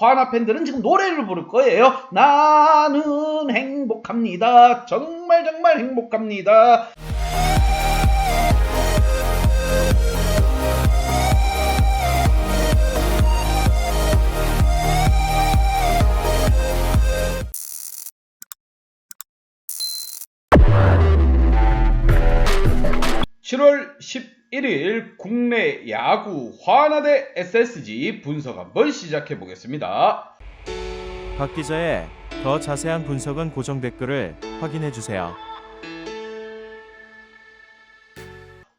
화나 팬들은 지금 노래를 부를 거예요. 나는 행복합니다. 정말 정말 행복합니다. (7월 11일) 국내 야구 화나 대 SSG 분석 한번 시작해 보겠습니다. 박 기자의 더 자세한 분석은 고정 댓글을 확인해 주세요.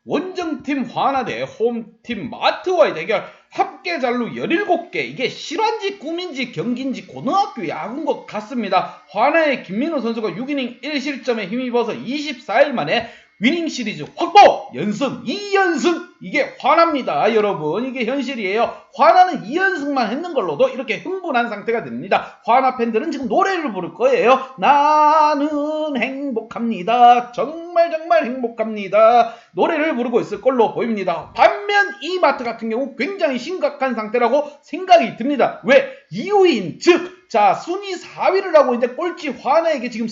원정팀 화나 대 홈팀 마트와의 대결, 합계 잔루 17개. 이게 실화인지 꿈인지 경기인지 고등학교 야구인 것 같습니다. 화나의 김민호 선수가 6이닝 1실점에 힘입어서 24일 만에 위닝 시리즈 확보! 연승 2연승! 이게 화나입니다, 여러분. 이게 현실이에요. 화나는 2연승만 했는 걸로도 이렇게 흥분한 상태가 됩니다. 화나 팬들은 지금 노래를 부를 거예요. 나는 행복합니다. 정말 정말 행복합니다. 노래를 부르고 있을 걸로 보입니다. 반면 이 마트 같은 경우 굉장히 심각한 상태라고 생각이 듭니다. 왜? 2위인 즉 순위 4위를 하고 있는데 꼴찌 화나에게 지금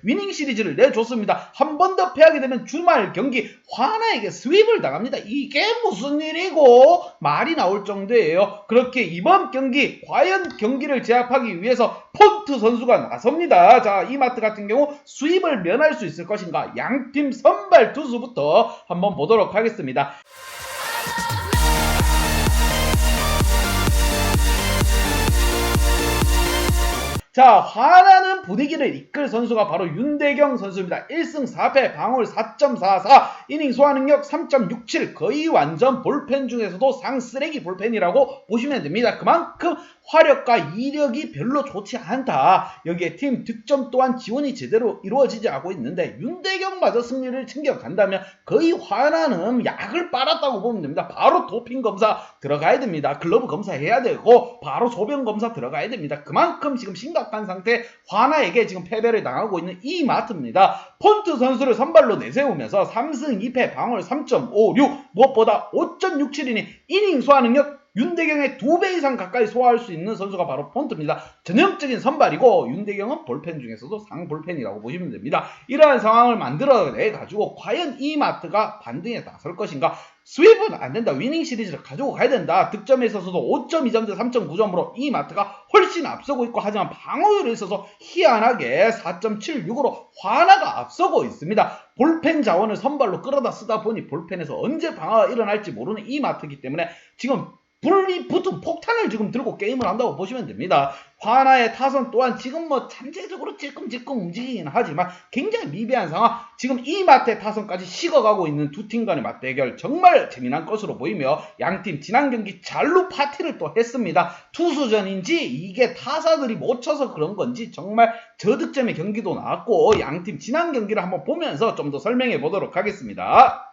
위닝 시리즈를 내줬습니다. 한 번 더 패하게 되면 주말 경기 화나에게 스윕을 당합니다. 이게 무슨 일이고 말이 나올 정도예요. 그렇게 이번 경기 과연 경기를 제압하기 위해서 폰트 선수가 나섭니다. 이 마트 같은 경우 스윕을 면할 수 있을 것인가? 양팀 선발 투수부터 한번 보도록 하겠습니다. 화나는 분위기를 이끌 선수가 바로 윤대경 선수입니다. 1승 4패, 방울 4.44, 이닝 소화능력 3.67, 거의 완전 볼펜 중에서도 상쓰레기 볼펜이라고 보시면 됩니다. 그만큼 화력과 이력이 별로 좋지 않다. 여기에 팀 득점 또한 지원이 제대로 이루어지지 않고 있는데 윤대경마저 승리를 챙겨간다면 거의 화나는 약을 빨았다고 보면 됩니다. 바로 도핑 검사 들어가야 됩니다. 글러브 검사해야 되고 바로 소변 검사 들어가야 됩니다. 그만큼 지금 심각한 상태 화나에게 지금 패배를 당하고 있는 이 마트입니다. 폰트 선수를 선발로 내세우면서 3승 2패, 방울 3.56, 무엇보다 5.67이니 이닝 소화능력 윤대경의 2배 이상 가까이 소화할 수 있는 선수가 바로 폰트입니다. 전형적인 선발이고 윤대경은 볼펜 중에서도 상볼펜이라고 보시면 됩니다. 이러한 상황을 만들어내가지고 과연 이 마트가 반등에 나설 것인가? 스윕은 안된다. 위닝 시리즈를 가지고 가야 된다. 득점에 있어서도 5.2점 대 3.9점으로 이 마트가 훨씬 앞서고 있고, 하지만 방어율에 있어서 희한하게 4.76으로 화나가 앞서고 있습니다. 볼펜 자원을 선발로 끌어다 쓰다 보니 볼펜에서 언제 방어가 일어날지 모르는 이 마트이기 때문에 지금 불이 붙은 폭탄을 지금 들고 게임을 한다고 보시면 됩니다. 화나의 타선 또한 지금 잠재적으로 찔끔찔끔 움직이긴 하지만 굉장히 미비한 상황. 지금 이 마트의 타선까지 식어가고 있는 두 팀 간의 맞대결 정말 재미난 것으로 보이며, 양팀 지난 경기 잔루 파티를 또 했습니다. 투수전인지 이게 타자들이 못 쳐서 그런 건지 정말 저득점의 경기도 나왔고, 양팀 지난 경기를 한번 보면서 좀 더 설명해 보도록 하겠습니다.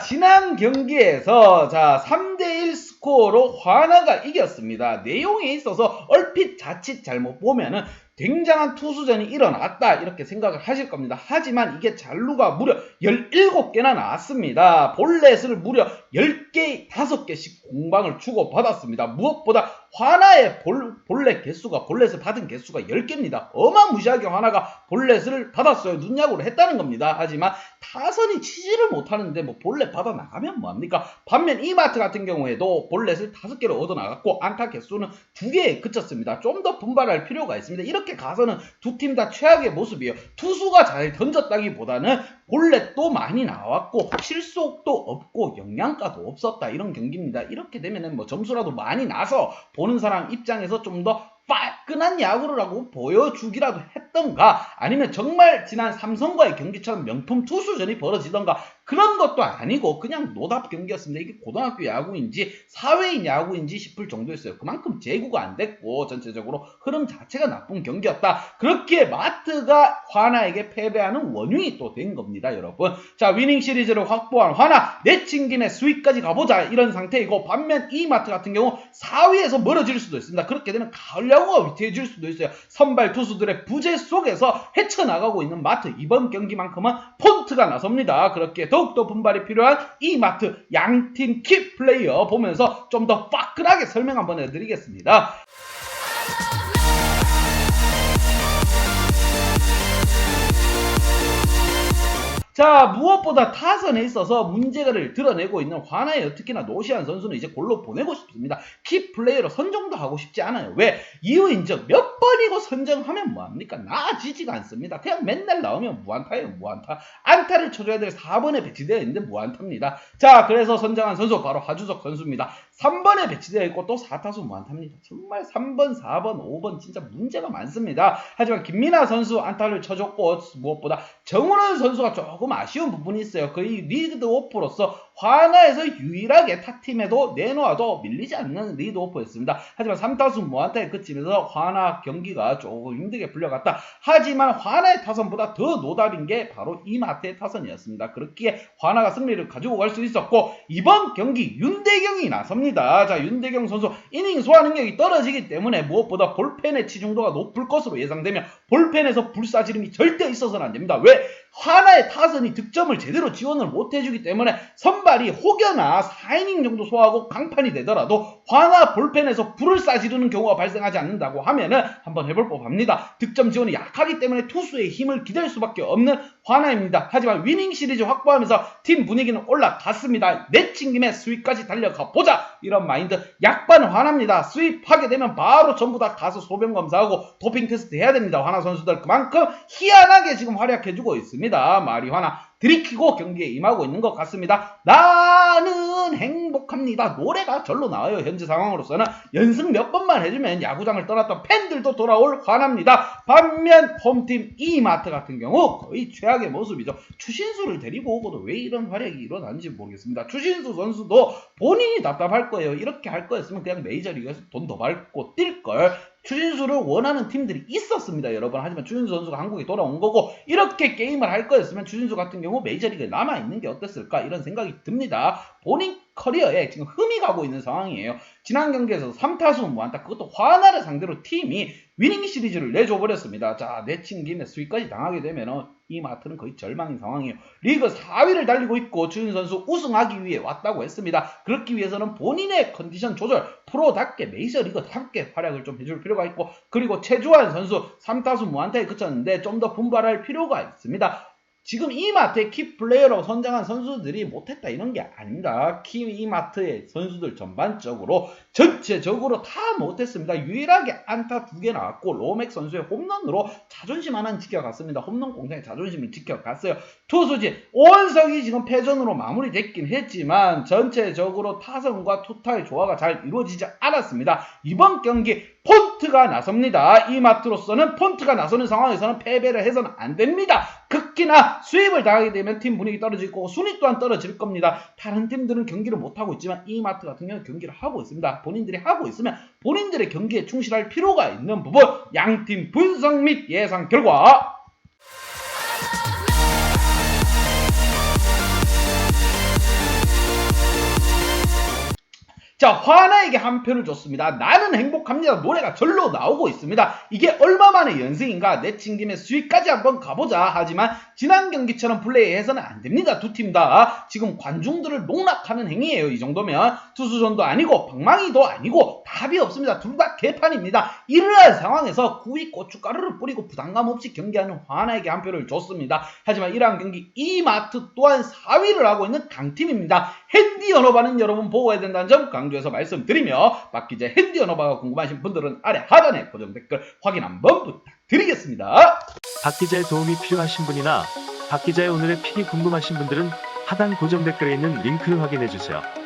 지난 경기에서 3대1 스코어로 화나가 이겼습니다. 내용에 있어서 얼핏 자칫 잘못 보면은 굉장한 투수전이 일어났다 이렇게 생각을 하실 겁니다. 하지만 이게 잔루가 무려 17개나 나왔습니다. 볼넷을 무려 10개, 5개씩 공방을 주고받았습니다. 무엇보다 화나의 볼넷 개수가, 볼넷을 받은 개수가 10개입니다. 어마무시하게 화나가 볼넷을 받았어요. 눈야구를 했다는 겁니다. 하지만 타선이 치지를 못하는데 볼넷 받아 나가면 뭐합니까? 반면 이마트 같은 경우에도 볼넷을 5개를 얻어 나갔고 안타 개수는 2개에 그쳤습니다. 좀 더 분발할 필요가 있습니다. 이렇게 가서는 두 팀 다 최악의 모습이에요. 투수가 잘 던졌다기보다는 볼넷도 많이 나왔고 실속도 없고 영양가도 없었다, 이런 경기입니다. 이렇게 되면은 점수라도 많이 나서 보는 사람 입장에서 좀 더 화끈한 야구를 하고 보여주기라도 했던가, 아니면 정말 지난 삼성과의 경기처럼 명품 투수전이 벌어지던가, 그런 것도 아니고 그냥 노답 경기였습니다. 이게 고등학교 야구인지 사회인 야구인지 싶을 정도였어요. 그만큼 제구가 안 됐고 전체적으로 흐름 자체가 나쁜 경기였다. 그렇게 마트가 화나에게 패배하는 원흉이 또 된 겁니다, 여러분. 위닝 시리즈를 확보한 화나, 내친 김에 스윕까지 가보자, 이런 상태이고, 반면 이 마트 같은 경우 4위에서 멀어질 수도 있습니다. 그렇게 되면 가을 야구가 위태해질 수도 있어요. 선발 투수들의 부재 속에서 헤쳐나가고 있는 마트, 이번 경기만큼은 폰트가 나섭니다. 그렇게 더욱더 분발이 필요한 이마트 양팀 키 플레이어 보면서 좀 더 화끈하게 설명 한번 해드리겠습니다. 자, 무엇보다 타선에 있어서 문제를 드러내고 있는 화나의 특히나 노시안 선수는 이제 골로 보내고 싶습니다. 키 플레이어로 선정도 하고 싶지 않아요. 왜? 이유 인정. 몇 번이고 선정하면 뭐합니까? 나아지지가 않습니다. 그냥 맨날 나오면 무안타예요. 무안타. 안타를 쳐줘야 될 4번에 배치되어 있는데 무안타입니다. 자, 그래서 선정한 선수 바로 하주석 선수입니다. 3번에 배치되어 있고 또 4타수 무안타입니다. 정말 3번, 4번, 5번 진짜 문제가 많습니다. 하지만 김민하 선수 안타를 쳐줬고 무엇보다 정훈원 선수가 조금 아쉬운 부분이 있어요. 거의 리드오프로서 화나에서 유일하게 타팀에도 내놓아도 밀리지 않는 리드오프였습니다. 하지만 3타수 무안타에 그치면서 화나 경기가 조금 힘들게 풀려갔다. 하지만 화나의 타선보다 더 노답인 게 바로 이마트의 타선이었습니다. 그렇기에 화나가 승리를 가지고 갈 수 있었고 이번 경기 윤대경이 나섭니다. 자, 윤대경 선수 이닝 소화 능력이 떨어지기 때문에 무엇보다 볼펜의 치중도가 높을 것으로 예상되며 볼펜에서 불사지름이 절대 있어서는 안 됩니다. 왜? 화나의 타선이 득점을 제대로 지원을 못 해주기 때문에 선발이 혹여나 4이닝 정도 소화하고 강판이 되더라도 화나 볼펜에서 불을 쏴지르는 경우가 발생하지 않는다고 하면은 한번 해볼 법합니다. 득점 지원이 약하기 때문에 투수의 힘을 기댈 수밖에 없는 화나입니다. 하지만 위닝 시리즈 확보하면서 팀 분위기는 올라갔습니다. 내친 김에 스윕까지 달려가 보자, 이런 마인드. 약반 화나입니다. 스윕하게 되면 바로 전부 다 가서 소변 검사하고 도핑 테스트 해야 됩니다. 화나 선수들 그만큼 희한하게 지금 활약해주고 있습니다. 마리화나 들이키고 경기에 임하고 있는 것 같습니다. 나는 행복합니다. 노래가 절로 나와요. 현재 상황으로서는 연승 몇 번만 해주면 야구장을 떠났던 팬들도 돌아올 화나입니다. 반면 홈팀 이마트 같은 경우 거의 최악의 모습이죠. 추신수를 데리고 오고도 왜 이런 활약이 일어나는지 모르겠습니다. 추신수 선수도 본인이 답답할 거예요. 이렇게 할 거였으면 그냥 메이저리그에서 돈 더 밟고 뛸걸. 추신수를 원하는 팀들이 있었습니다, 여러분. 하지만 추신수 선수가 한국에 돌아온 거고 이렇게 게임을 할 거였으면 추신수 같은 경우 메이저리그에 남아있는 게 어땠을까 이런 생각이 듭니다. 본인 커리어에 지금 흠이 가고 있는 상황이에요. 지난 경기에서 3타수 무안타, 그것도 화나를 상대로 팀이 위닝 시리즈를 내줘버렸습니다. 자, 내친 김에 수위까지 당하게 되면 이마트는 거의 절망인 상황이에요. 리그 4위를 달리고 있고 추신 선수 우승하기 위해 왔다고 했습니다. 그렇기 위해서는 본인의 컨디션 조절, 프로답게 메이저리그답게 활약을 좀 해줄 필요가 있고, 그리고 최주환 선수 3타수 무안타에 그쳤는데 좀 더 분발할 필요가 있습니다. 지금 이마트의 키플레이어로 선정한 선수들이 못했다 이런 게 아닙니다. 이마트의 선수들 전반적으로 전체적으로 다 못했습니다. 유일하게 안타 2개 나왔고 로맥 선수의 홈런으로 자존심 하나는 지켜갔습니다. 홈런 공장의 자존심을 지켜갔어요. 투수진 오원석이 지금 패전으로 마무리됐긴 했지만 전체적으로 타선과 투타의 조화가 잘 이루어지지 않았습니다. 이번 경기 폰트가 나섭니다. 이마트로서는 폰트가 나서는 상황에서는 패배를 해서는 안 됩니다. 특히나 수입을 당하게 되면 팀 분위기 떨어질 거고 순위 또한 떨어질 겁니다. 다른 팀들은 경기를 못하고 있지만 이마트 같은 경우는 경기를 하고 있습니다. 본인들이 하고 있으면 본인들의 경기에 충실할 필요가 있는 부분, 양팀 분석 및 예상 결과. 자, 화나에게 한 표를 줬습니다. 나는 행복합니다. 노래가 절로 나오고 있습니다. 이게 얼마만의 연승인가? 내친 김에 수위까지 한번 가보자. 하지만 지난 경기처럼 플레이해서는 안 됩니다. 두 팀 다 지금 관중들을 농락하는 행위예요. 이 정도면 투수전도 아니고 방망이도 아니고 답이 없습니다. 둘 다 개판입니다. 이러한 상황에서 구이 고춧가루를 뿌리고 부담감 없이 경기하는 화나에게 한 표를 줬습니다. 하지만 이러한 경기 이마트 또한 4위를 하고 있는 강팀입니다. 핸디 언어바는 여러분 보고해야 된다는 점 강조해서 말씀드리며, 박기재 핸디 언어바가 궁금하신 분들은 아래 하단에 고정 댓글 확인 한번 부탁드리겠습니다. 박기자의 도움이 필요하신 분이나 박기자의 오늘의 픽이 궁금하신 분들은 하단 고정 댓글에 있는 링크를 확인해주세요.